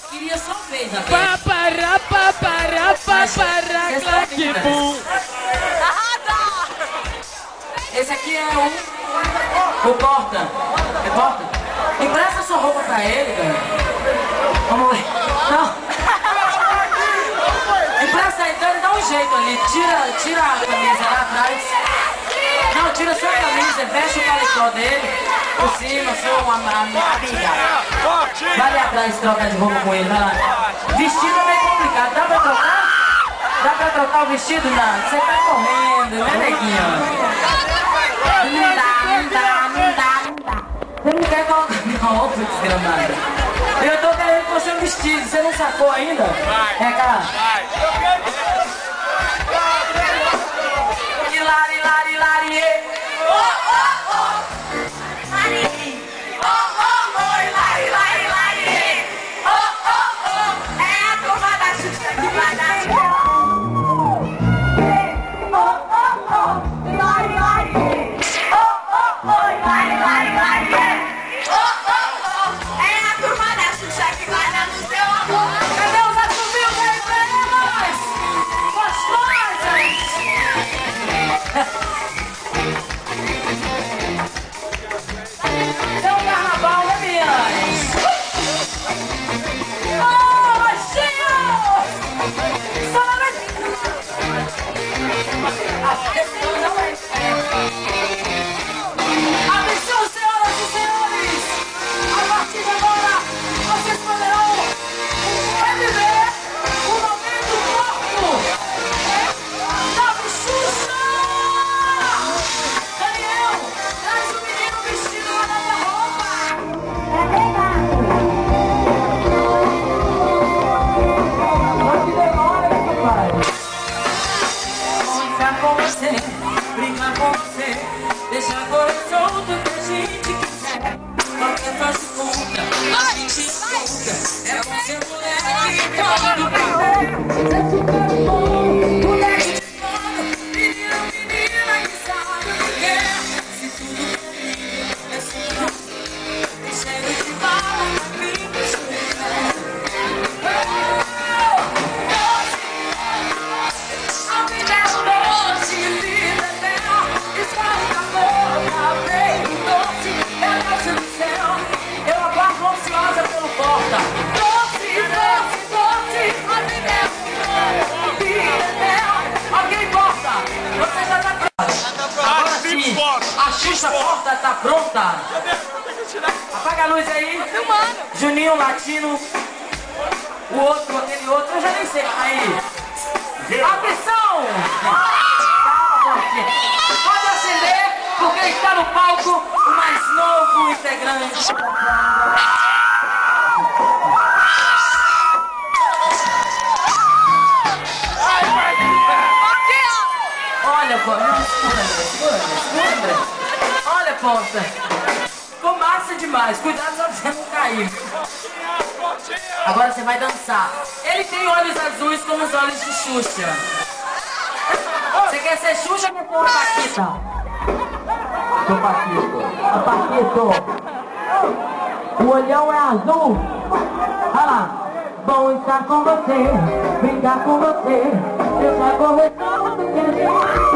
Queria só ver, Isabel. Esse aqui é o Porta. É Porta? Empresta sua roupa pra ele, cara. Vamos lá. Não. Empresta aí, então ele dá um jeito ali. Tira a camisa lá atrás. Não, tira sua camisa, veste o paletó dele. Por cima, sou uma amiga. Vai ali atrás trocar de roupa com ele, vai lá. Vestido é meio complicado, dá pra trocar? Dá pra trocar o vestido? Não, você tá correndo, né, neguinho? Não dá. Você não quer colocar minha roupa, desgramada? Eu tô querendo com o seu vestido, você não sacou ainda? É, cara. Hilari, é a turma da Xuxa que vai dar. Brincar com você, deixa agora solto que a gente quiser. Qualquer faz conta, a gente escuta. É bom ser moleque, todo mundo. Moleque de fogo, menina que sabe o que é. Se tudo comigo é sua, cheio de bala na vida. Eu aguardo ansiosa pelo Porta. Doce, a vida é ok, Porta, você já tá pronta. Agora sim, a Xuxa Porta tá pronta. Apaga a luz aí. Juninho Latino. O outro, aquele outro, eu já nem sei. Aí. Atenção! Pode acender, porque está no palco o mais novo integrante. Olha, Porta. Olha, Porta. Ficou massa demais. Cuidado só pra você não cair. Agora você vai dançar. Ele tem olhos azuis como os olhos de Xuxa. Você quer ser Xuxa ou quer ser uma Paquita? Sou Paquito. O olhão é azul. Olha lá. Bom estar com você, brincar com você, deixar correr tudo que a gente...